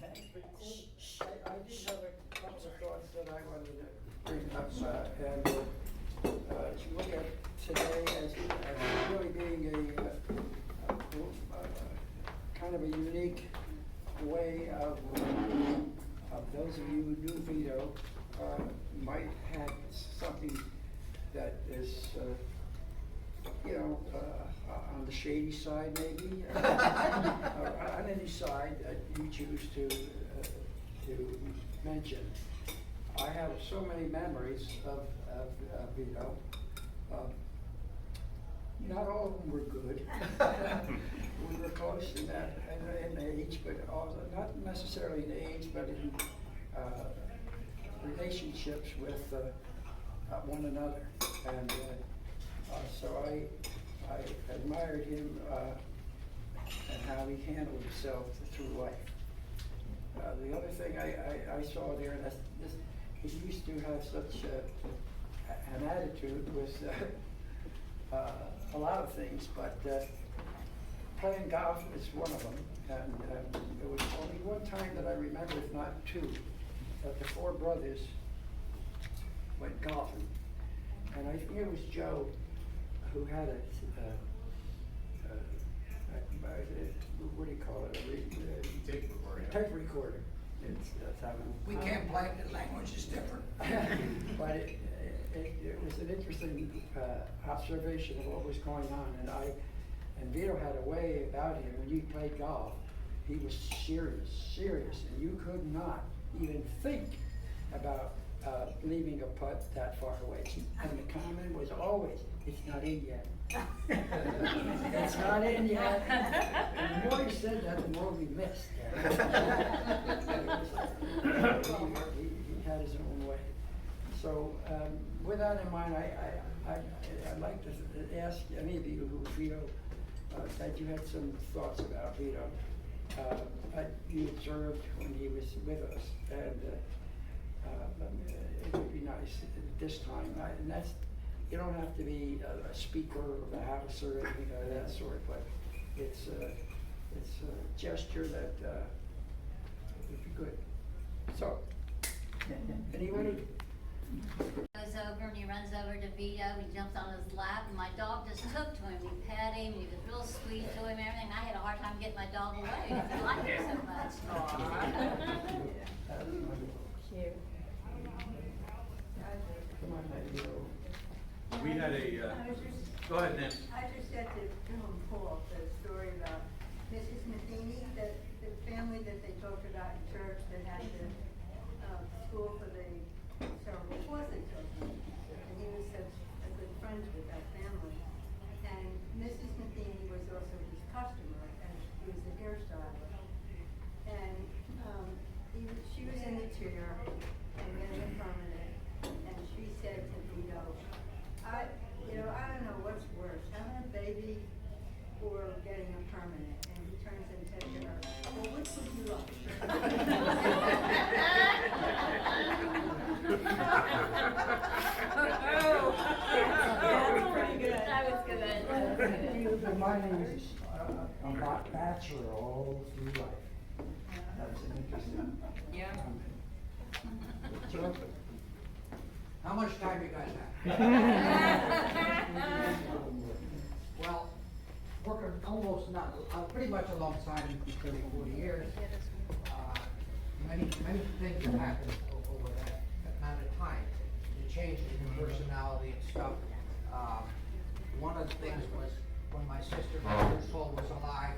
I did have a couple of thoughts that I wanted to bring up, and you look at today as really being a kind of a unique way of those of you who do VITO might have something that is, on the shady side maybe, on any side that you choose to mention. I have so many memories of VITO. Not all of them were good. We were close in that in age, but also not necessarily in age, but in relationships with one another. And so I admired him and how he handled himself through life. The other thing I saw there, and he used to have such an attitude with a lot of things, but playing golf is one of them. And there was only one time that I remember, if not two, that the four brothers went golfing. And I think it was Joe who had what do you call it? Tape recorder. Tape recorder. That's how We can't play it, the language is different. But it was an interesting observation of what was going on, and VITO had a way about him. When you played golf, he was serious, and you could not even think about leaving a putt that far away. And the comment was always, "It's not in yet." It's not in yet. And the more he said that, the more we missed. He had his own way. So with that in mind, I'd like to ask any of you who feel that you had some thoughts about VITO that you observed when he was with us, and it would be nice at this time. And that's, you don't have to be a speaker of the house or anything of that sort, but it's a gesture that would be good. So, anybody? Goes over and he runs over to VITO, he jumps on his lap, and my dog just took to him. We pet him, and he was real sweet to him and everything. I had a hard time getting my dog away because he liked him so much. Cute. Come on, Eddie. We had a, go ahead, Nancy. I just had to pull up the story about Mrs. Matheny, the family that they talked about in church that had the school for the cerebral palsy children. And he was such a good friend with that family. And Mrs. Matheny was also his customer, and he was a hairstylist. And she was in the chair and getting a permanent, and she said to VITO, I don't know what's worse, having a baby or getting a permanent. And he turns and says to her, well, which would you like? That's pretty good. That was good. My name is I'm not bachelor all through life. That's an interesting comment. Sure. How much time you guys have? Well, working almost pretty much alongside him for 30, 40 years. Many things have happened over that amount of time. The changes in personality and stuff. One of the things was when my sister was alive,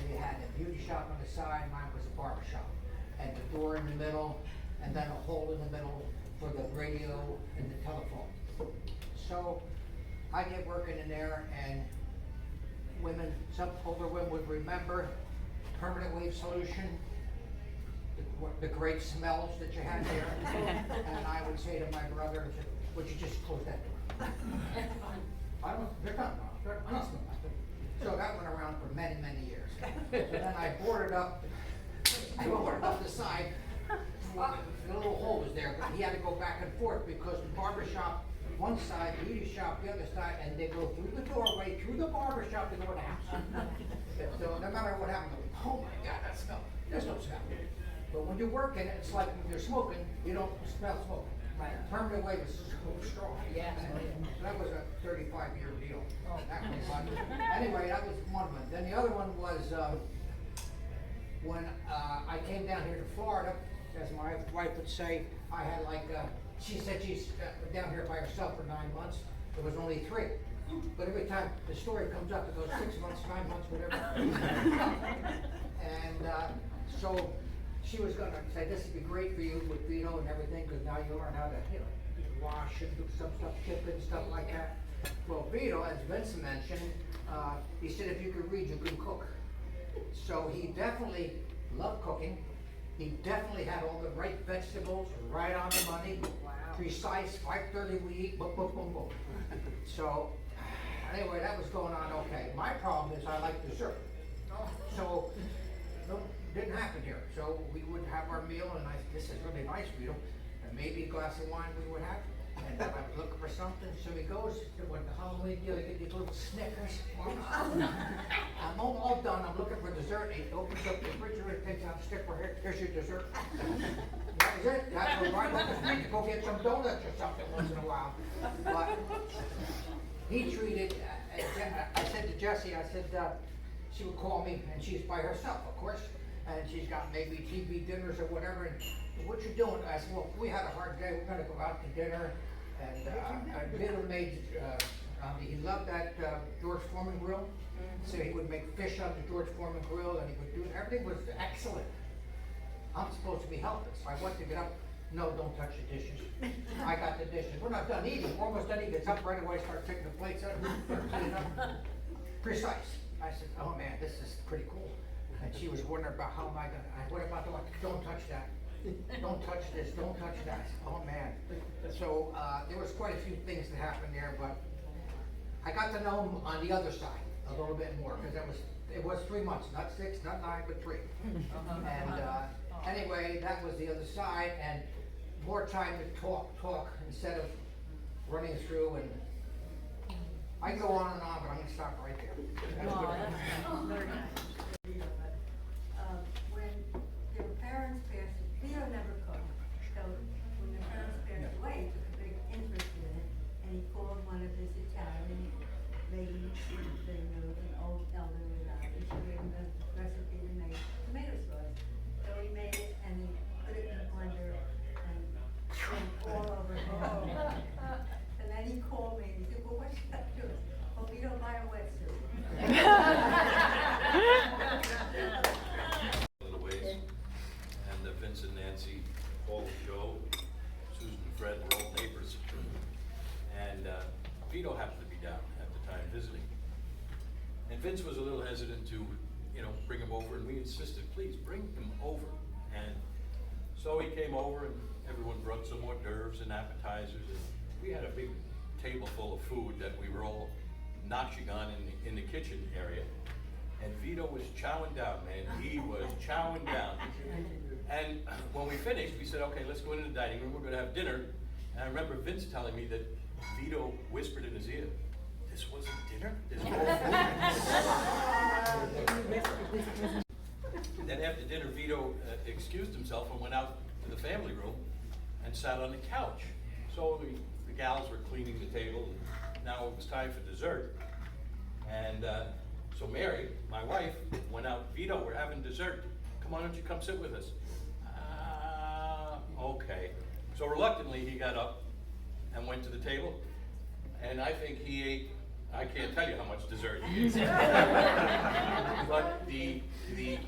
they had a beauty shop on the side, mine was a barber shop. And the door in the middle, and then a hole in the middle for the radio and the telephone. So I get working in there, and some older women would remember permanent wave solution, the great smells that you had there. And I would say to my brother, would you just close that door? They're not smelling. So that went around for many, many years. And then I boarded up the side. The little hole was there, but he had to go back and forth because the barber shop, one side, the beauty shop, the other side, and they go through the doorway, through the barber shop to go to the house. So no matter what happened, oh my God, that smell. there's no smell. But when you're working, it's like when you're smoking, you don't smell smoke. Right. Permanent wave is so strong. Yeah. And that was a 35-year deal. That was fun. Anyway, that was one of them. Then the other one was when I came down here to Florida, as my wife would say, I had like, she said she's down here by herself for 9 months. There was only 3. But every time the story comes up, it goes 6 months, 9 months, whatever. And so she was gonna say, this would be great for you with Vito and everything, because now you learn how to, you know, wash and do some stuff, chip and stuff like that. Well, Vito, as Vince mentioned, he said if you could read, you could cook. So he definitely loved cooking. He definitely had all the right vegetables, right on the money, precise, 5:30 we eat, boom, boom, boom, boom. So, anyway, that was going on okay. My problem is I like dessert. So, didn't happen here. So we would have our meal, and this is really nice, Vito, and maybe a glass of wine we would have. And then I was looking for something, so he goes to what the Halloween deal, you get these little Snickers. I'm all done, I'm looking for dessert. He opens up the refrigerator, takes out a sticker, here's your dessert. That was it. That's what I was trying to go get some donuts or something once in a while. But he treated, I said to Jessie, I said, she would call me, and she's by herself, of course, and she's got maybe TV dinners or whatever, and what you doing? I said, well, we had a hard day, we're gonna go out to dinner, and Vito made, he loved that George Foreman grill, so he would make fish on the George Foreman grill, and he would do, everything was excellent. I'm supposed to be helping, so I went to get up, no, don't touch the dishes. I got the dishes, we're not done eating, we're almost done eating, gets up right away, start taking the plates out, start cleaning up. Precise. I said, oh man, this is pretty cool. And she was wondering about how am I gonna, what about the, don't touch that. Don't touch this, don't touch that. I said, oh man. So, there was quite a few things that happened there, but I got to know him on the other side a little bit more, because it was 3 months, not 6, not 9, but 3. And, anyway, that was the other side, and more time to talk, instead of running through, and I can go on and on, but I'm gonna stop right there. That's good. Very nice. When their parents passed, Vito never cooked, so when their parents passed away, he took a big interest in it, and he called one of his Italian ladies, they knew, an old elderly lady, she gave him the recipe to make tomato sauce. So he made it, and he put it in a blender, and went all over home. And then he called me, and he said, well, what should I do? Well, we don't buy a wetsuit. Little ways. And Vince and Nancy, Paul, Joe, Susan, and Fred were all neighbors. And Vito happened to be down at the time visiting. And Vince was a little hesitant to, bring him over, and we insisted, please bring him over. And so he came over, and everyone brought some hors d'oeuvres and appetizers, and we had a big table full of food that we were all notching on in the kitchen area. And Vito was chowing down, man. He was chowing down. And when we finished, we said, okay, let's go into the dining room. We're going to have dinner. And I remember Vince telling me that Vito whispered in his ear, this wasn't dinner? There's more food. Then after dinner, Vito excused himself and went out to the family room and sat on the couch. So the gals were cleaning the table. And now it was time for dessert. And so Mary, my wife, went out, Vito, we're having dessert. Come on, don't you come sit with us? Okay. So reluctantly, he got up and went to the table. And I think he ate, I can't tell you how much dessert he ate. But the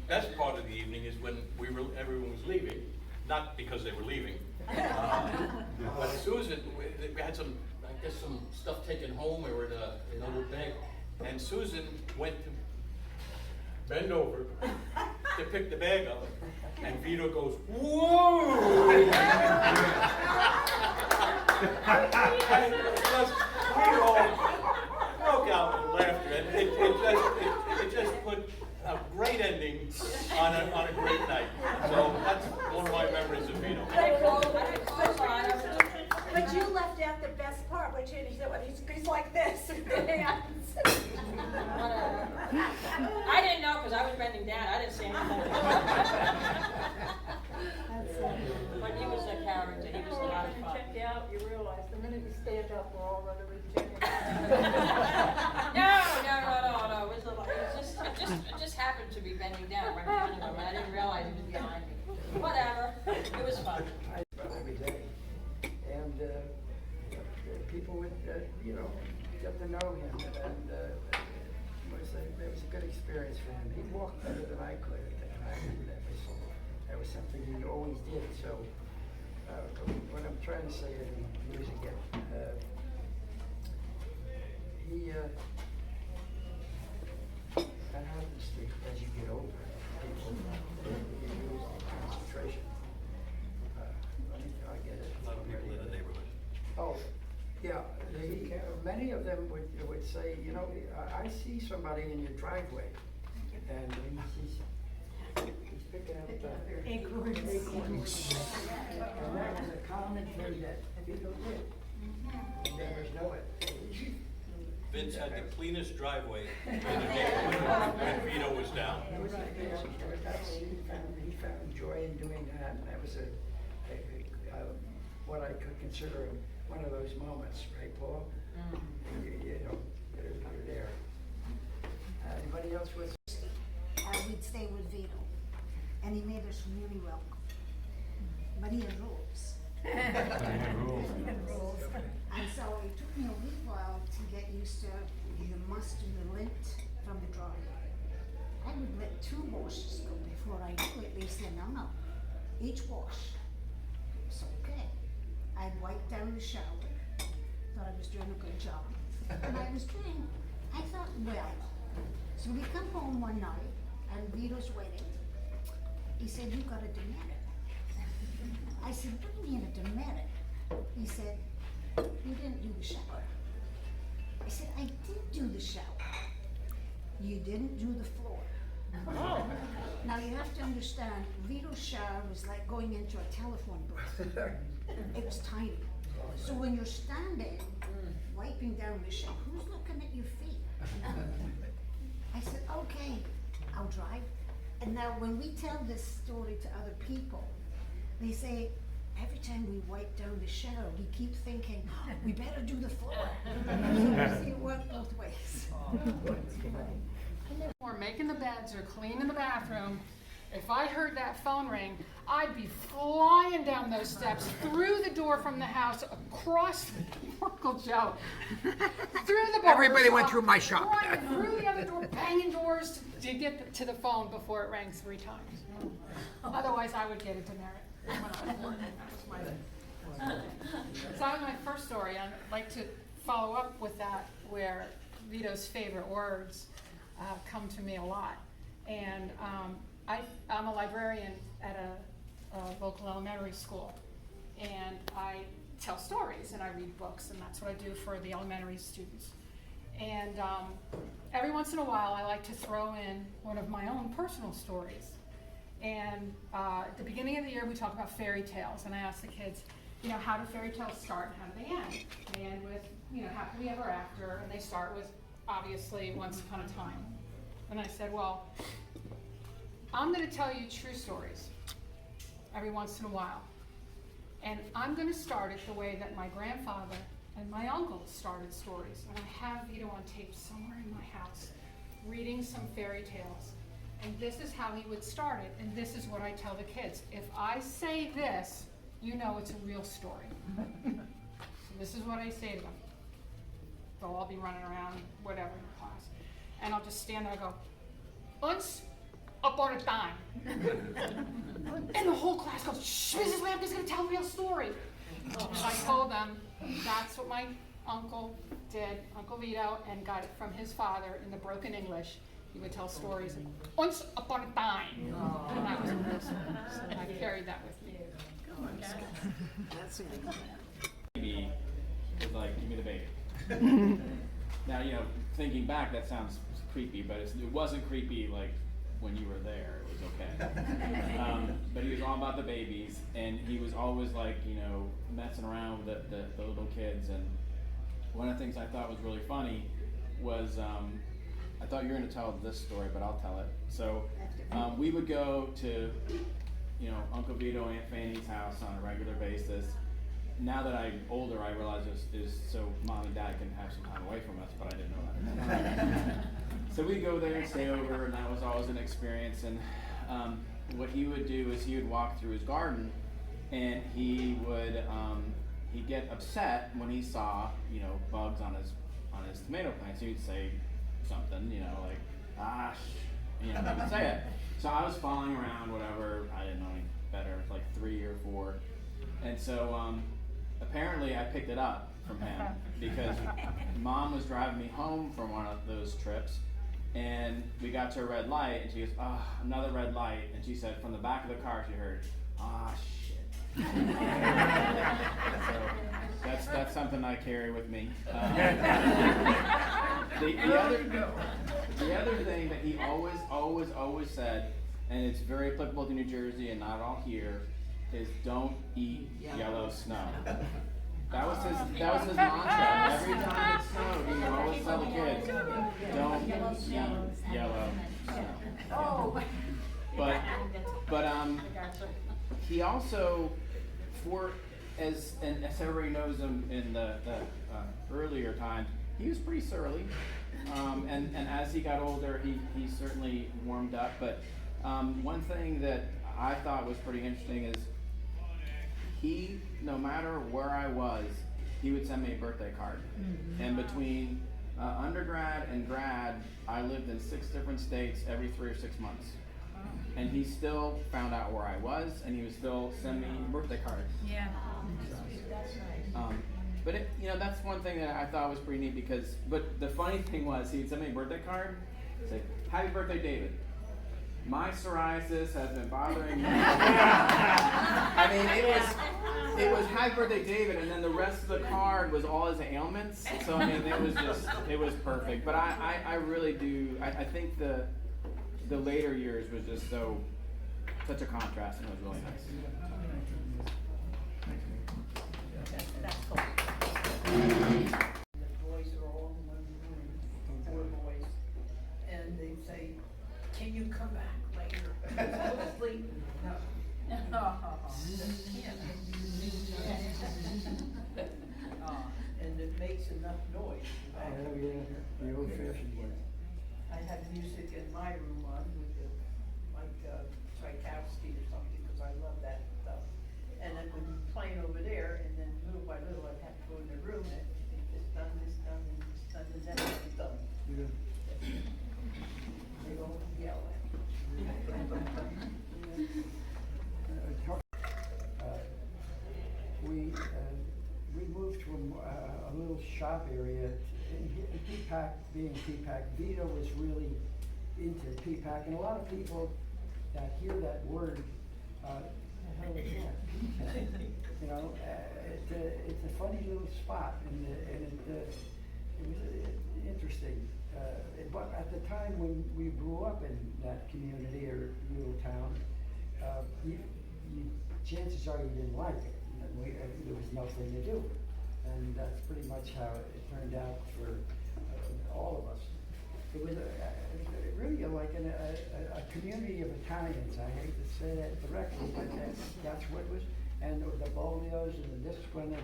best part of the evening is when everyone was leaving, not because they were leaving. But Susan, we had some stuff taken home. We were in a little bag. And Susan went to bend over to pick the bag up, and Vito goes, whoa! And we all broke out in laughter, and it just put a great ending on a great night. So that's one of my memories of Vito. But you left out the best part, which is he's like this with the hands. I didn't know because I was bending down. I didn't see anything. up, we're all running with Jenny. No. It just happened to be bending down right in front of him, and I didn't realize he was behind me. Whatever, it was fun. I every day, and people would, get to know him, and it was a good experience for him. He walked better than I could, and I knew that was something he always did. So what I'm trying to say is again, that happens as you get older. People lose concentration. I get it. A lot of people in the neighborhood. Oh, yeah, many of them would say, I see somebody in your driveway, and he's picking up Acorns. And that was a common thing that people did. Neighbors know it. Vince had the cleanest driveway in the neighborhood when Vito was down. He found joy in doing that, and that was what I could consider one of those moments, right, Paul? You're there. Anybody else with? We'd stay with Vito, and he made us really welcome. But he had rules. And so it took me a wee while to get used to you must do the lint from the driveway. I would let 2 washes go before I knew it. They said, no, each wash. It's okay. I'd wipe down the shower, thought I was doing a good job. And I thought, well, so we come home one night, and Vito's wedding. He said, you got a demerit. I said, what do you mean a demerit? He said, you didn't do the shower. I said, I did do the shower. You didn't do the floor. Now you have to understand, Vito's shower was like going into a telephone booth. It was tiny. So when you're standing, wiping down the shower, who's looking at your feet? I said, okay, I'll drive. And now when we tell this story to other people, they say, every time we wipe down the shower, we keep thinking, we better do the floor. So it worked both ways. Or making the beds or cleaning the bathroom, if I heard that phone ring, I'd be flying down those steps, through the door from the house, across Uncle Joe, through the barber Everybody went shop, through my shop. running through the other door, banging doors to get to the phone before it rang 3 times. Otherwise, I would get a demerit when I was working. That was my first story. I'd like to follow up with that, where Vito's favorite words come to me a lot. And I'm a librarian at a local elementary school, and I tell stories and I read books, and that's what I do for the elementary students. And every once in a while I like to throw in one of my own personal stories. And at the beginning of the year we talk about fairy tales, and I ask the kids, how do fairy tales start and how do they end? They end with, happily ever after, and they start with, obviously, once upon a time. And I said, well, I'm going to tell you true stories every once in a while. And I'm going to start it the way that my grandfather and my uncle started stories. And I have Vito on tape somewhere in my house reading some fairy tales. And this is how he would start it. And this is what I tell the kids. If I say this, you know it's a real story. So this is what I say to them. They'll all be running around, whatever, in the class. And I'll just stand there and go, once upon a time. And the whole class goes, shh, Mrs. Lampkin's gonna tell a real story. And I told them that's what my uncle did, Uncle Vito, and got it from his father in the broken English. He would tell stories, once upon a time. And that was a real story. So I carried that with me. Baby was like, give me the baby. Now, thinking back, that sounds creepy, but it wasn't creepy like when you were there. It was okay. But he was all about the babies, and he was always like, messing around with the little kids. And one of the things I thought was really funny was, I thought you were going to tell this story, but I'll tell it. So we would go to, Uncle Vito, Aunt Fanny's house on a regular basis. now that I'm older, I realize is so mom and dad can have some time away from us, but I didn't know that. So we'd go there and stay over, and that was always an experience. And what he would do is he would walk through his garden, and he would he'd get upset when he saw, you know, bugs on his tomato plants. He would say something, you know, like, ah, you know, he would say it. So I was following around, whatever, I didn't know any better, like 3 or 4. And so apparently I picked it up from him because mom was driving me home from one of those trips, and we got to a red light, and she goes, oh, another red light. And she said from the back of the car, she heard, ah, shit. So that's something I carry with me. The other thing that he always said, and it's very applicable to New Jersey and not all here, is don't eat yellow snow. That was his mantra. Every time it snowed, he would always tell the kids, don't eat yellow snow. Oh. But he also, as everybody knows him in the earlier times, he was pretty surly. And as he got older, he certainly warmed up. But one thing that I thought was pretty interesting is he, no matter where I was, he would send me a birthday card. Mm-hmm. And between undergrad and grad, I lived in 6 different states every 3 or 6 months. And he still found out where I was, and he would still send me birthday cards. Yeah. That's nice. But that's one thing that I thought was pretty neat but the funny thing was, he'd send me a birthday card, say, happy birthday, David. My psoriasis has been bothering me. I mean, it was happy birthday, David, and then the rest of the card was all his ailments. So I mean, it was perfect. But I really do, I think the later years was just such a contrast, and it was really nice. That's cool. The boys are all in one room, 4 boys, and they say, can you come back later? Go to sleep. No. And it makes enough noise. Oh, yeah, the old fashioned way. I had music in my room on with Tchaikovsky or something, because I love that stuff. And it would be playing over there, and then little by little I'd have to go in the room and this done, and this done, and then it's done. Yeah. They all yell at me. We moved to a little shop area in Peapack. Being Peapack, VITO was really into Peapack, and a lot of people that hear that word, the hell is that? You know, it's a funny little spot, and it was interesting. But at the time when we grew up in that community or little town, chances are you didn't like it. There was nothing to do, and that's pretty much how it turned out for all of us. It was really like a community of Italians. I hate to say that directly, but that's what it was. And the Bolios and the Discipline and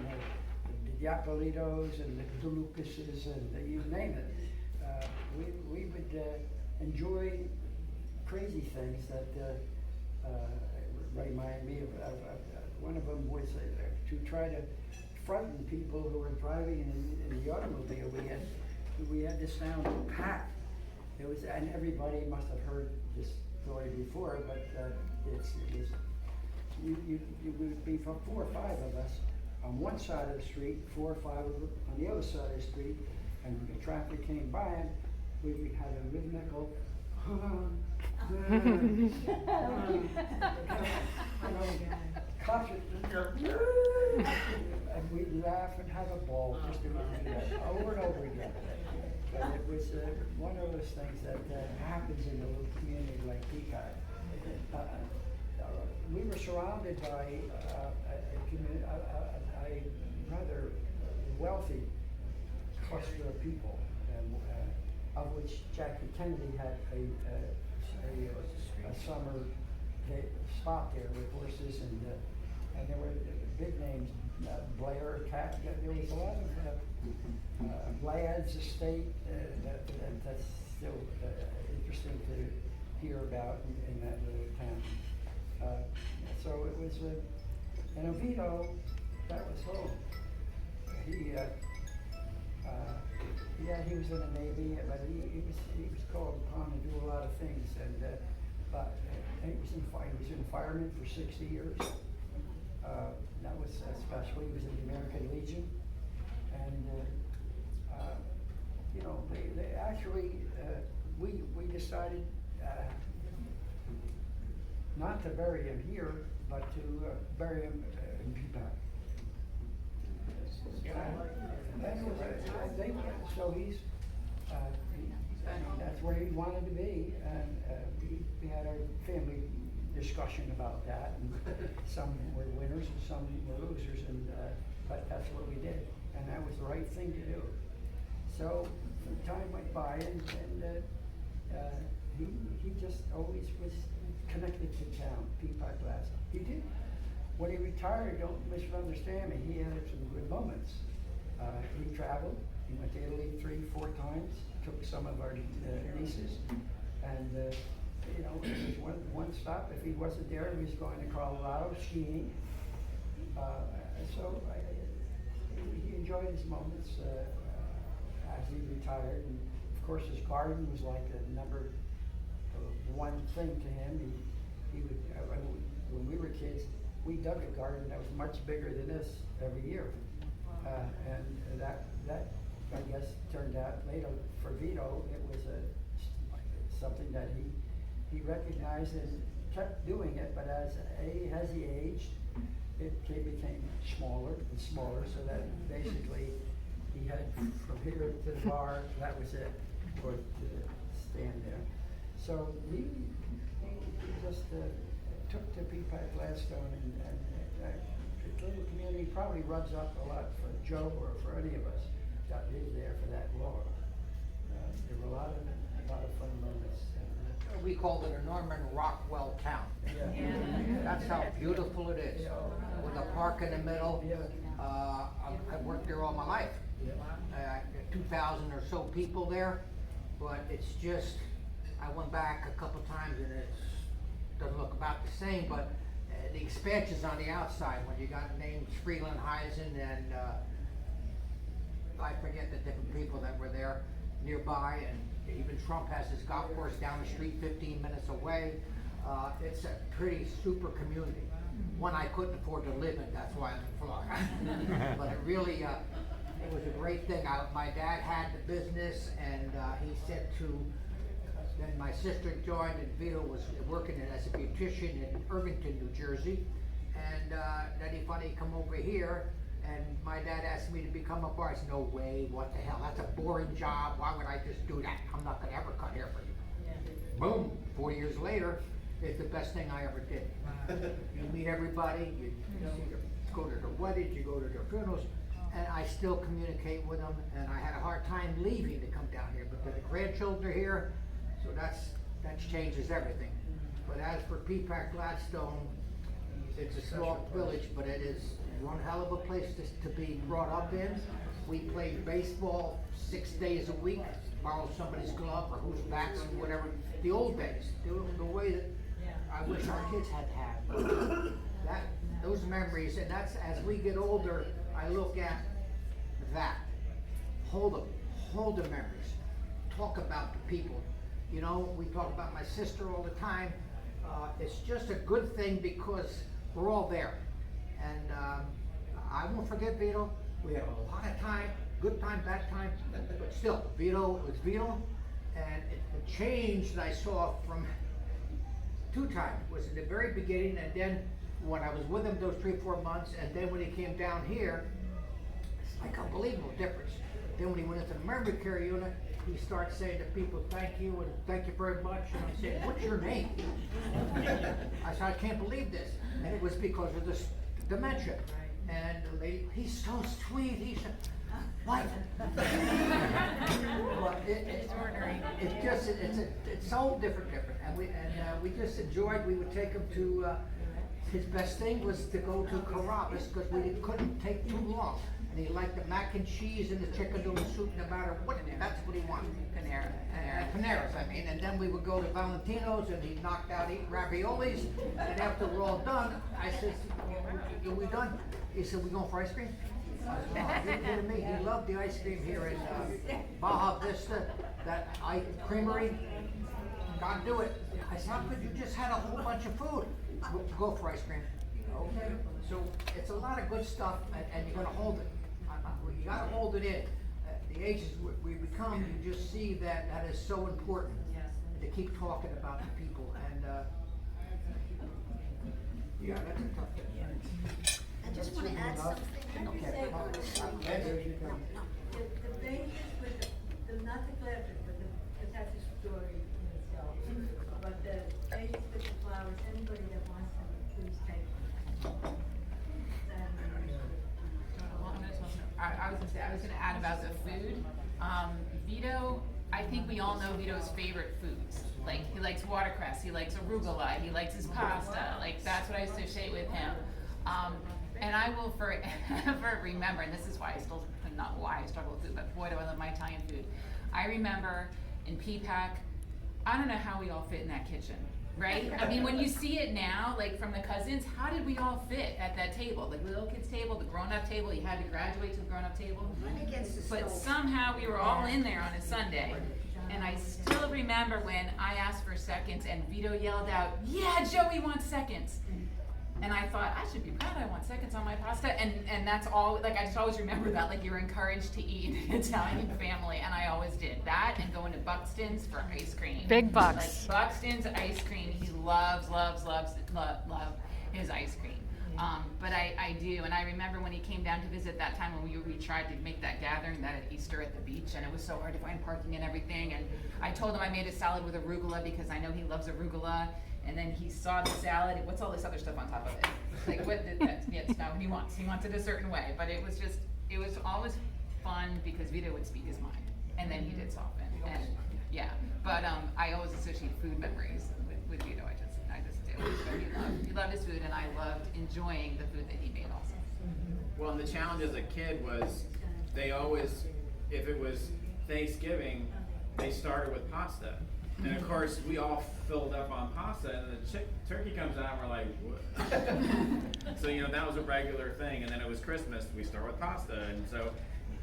the Diapolitos and the Dulucases and you name it. We would enjoy crazy things that remind me of one of them was to try to frighten people who were driving in the automobile. We had this sound Peapack. It was, and everybody must have heard this story before, but you would be from 4 or 5 of us on one side of the street, 4 or 5 on the other side of the street, and the traffic came by, and we would have a rhythmical, and we'd laugh and have a ball just to do that over and over again. But it was one of those things that happens in a little community like Peapack. We were surrounded by a rather wealthy cluster of people, of which Jackie Kennedy had a summer spot there with horses, and there were big names, Blair, there was a lot of Ladd's estate, that's still interesting to hear about in that little town. So it was, and Vito, that was home. He was in the Navy, but he was called upon to do a lot of things, and but he was in fireman for 60 years. That was special. He was in the American Legion, and you know, they actually we decided not to bury him here, but to bury him in Peapack. So that's where he wanted to be, and we had a family discussion about that, and some were winners and some were losers, and but that's what we did, and that was the right thing to do. So time went by, and he just always was connected to town, Peapack Glass. He did. When he retired, don't misunderstand me, he had some good moments. He traveled. He went to Italy 3-4 times. Took some of our nieces, and you know, it was one stop. If he wasn't there, he was going to Colorado skiing. So he enjoyed his moments as he retired, and of course his garden was like the number one thing to him. He would when we were kids, we dug a garden that was much bigger than this every year, and that I guess turned out later for Vito, it was something that he recognized and kept doing it, but as he aged, it became smaller and smaller, so that basically he had from here to the bar, that was it, or to stand there. So he just took to Peapack Gladstone, and the little community probably rubs up a lot for Joe or for any of us that lived there for that long. There were a lot of fun moments. We called it a Norman Rockwell town. Yeah. That's how beautiful it is, with a park in the middle. I've worked there all my life. 2,000 or so people there, but it's just, I went back a couple times and it doesn't look about the same, but the expansion's on the outside when you got names Freeland, Heisen, and I forget the different people that were there nearby, and even Trump has his golf course down the street 15 minutes away. It's a pretty super community. One I couldn't afford to live in, that's why I'm in Florida. But it really, it was a great thing. My dad had the business, and he said to, then my sister joined, and Vito was working as a beautician in Irvington, New Jersey. And then he finally come over here, and my dad asked me to become a bar. I said, no way, what the hell, that's a boring job, why would I just do that? I'm not gonna ever cut hair for you. Boom, 4 years later, it's the best thing I ever did. You meet everybody, you go to their weddings, you go to their funerals, and I still communicate with them, and I had a hard time leaving to come down here, but the grandchildren are here, so that changes everything. But as for Peapack Gladstone, it's a small village, but it is one hell of a place to be brought up in. We played baseball 6 days a week, borrow somebody's glove or whose bats and whatever. The old days, the way that I wish our kids had had. Those memories, and that's, as we get older, I look at that. Hold the memories. Talk about the people. You know, we talk about my sister all the time. It's just a good thing because we're all there. And I won't forget Vito. We had a lot of time, good time, bad time, but still, Vito was Vito. And the change that I saw from 2 times was in the very beginning, and then when I was with him those 3-4 months, and then when he came down here, it's like unbelievable difference. Then when he went into the memory care unit, he starts saying to people, thank you, and thank you very much, and I'm saying, what's your name? I said, I can't believe this. And it was because of this dementia. And the lady, he's so sweet, he said, what? But it's so different. And we just enjoyed, we would take him to his best thing was to go to Carrabba's, because we couldn't take too long. And he liked the mac and cheese and the chicken noodle soup, no matter what, that's what he wanted. Panera. Panera's, I mean, and then we would go to Valentino's, and he knocked out 8 raviolis, and after we're all done, I says, are we done? He said, we going for ice cream? I said, "No, you're kidding me." He loved the ice cream here in Baja Vista, that creamery. God do it. I said, how could you just had a whole bunch of food? Go for ice cream. Okay, so it's a lot of good stuff, and you're gonna hold it. You gotta hold it in. The ages we become, you just see that is so important. To keep talking about the people, and yeah, that's a tough thing. I just wanna add something. Okay. The babies with the, not the glasses, but because that's a story in itself. But the babies with the flowers, anybody that wants them, please take them. I was gonna add about the food. Vito, I think we all know Vito's favorite foods. Like, he likes watercress, he likes arugula, he likes his pasta, like, that's what I associate with him. And I will forever remember, and this is why not why I struggle with food, but boy, do I love my Italian food. I remember in Peapack, I don't know how we all fit in that kitchen, right? I mean, when you see it now, like from the cousins, how did we all fit at that table? Like the little kids table, the grown-up table, you had to graduate to the grown-up table. But somehow we were all in there on a Sunday. And I still remember when I asked for seconds and Vito yelled out, "Yeah, Joey wants seconds." And I thought, I should be proud I want seconds on my pasta. And that's all, like I just always remember that, like you're encouraged to eat in an Italian family. And I always did that, and going to Buxton's for ice cream. Big bucks. Like Buxton's ice cream, he loves his ice cream. But I do, and I remember when he came down to visit that time when we tried to make that gathering, that at Easter at the beach, and it was so hard to find parking and everything, and I told him I made a salad with arugula because I know he loves arugula, and then he saw the salad, what's all this other stuff on top of it? Like, what did that, yes, no, he wants it a certain way, but it was always fun because Vito would speak his mind, and then he did soften, and yeah, but I always associate food memories with Vito, I just do. But he loved his food, and I loved enjoying the food that he made also. Well, and the challenge as a kid was they always, if it was Thanksgiving, they started with pasta. And of course, we all filled up on pasta, and the turkey comes out, and we're like, what? So, that was a regular thing. And then it was Christmas, we start with pasta. And so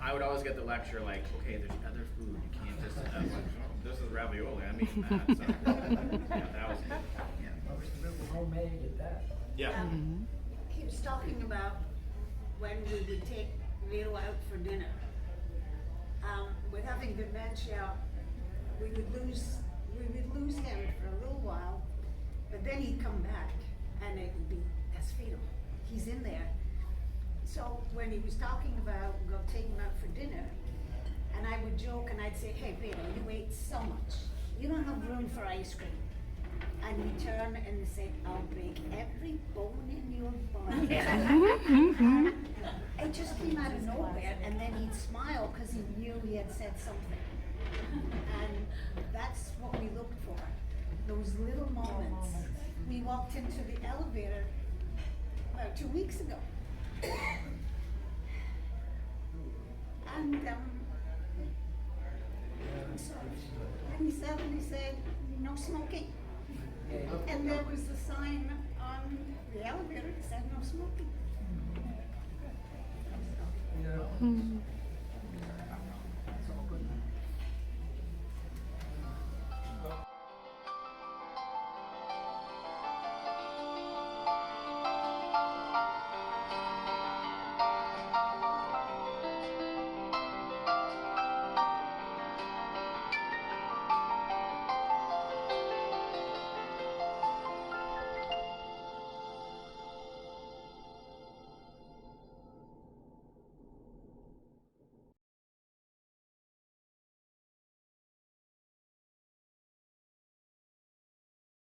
I would always get the lecture like, okay, there's other food. You can't just, this is ravioli, I'm eating that. So, that was good. Most of it was homemade at that. Yeah. He was talking about when we would take Vito out for dinner. With having dementia, we would lose him for a little while, but then he'd come back, and it would be, that's Vito, he's in there. So when he was talking about go take him out for dinner, and I would joke and I'd say, "Hey Vito, you ate so much, you don't have room for ice cream." And he'd turn and say, "I'll break every bone in your body." It just came out of nowhere, and then he'd smile because he knew he had said something. And that's what we looked for, those little moments. We walked into the elevator about 2 weeks ago. And he said, "No smoking." And there was a sign on the elevator that said no smoking. You know,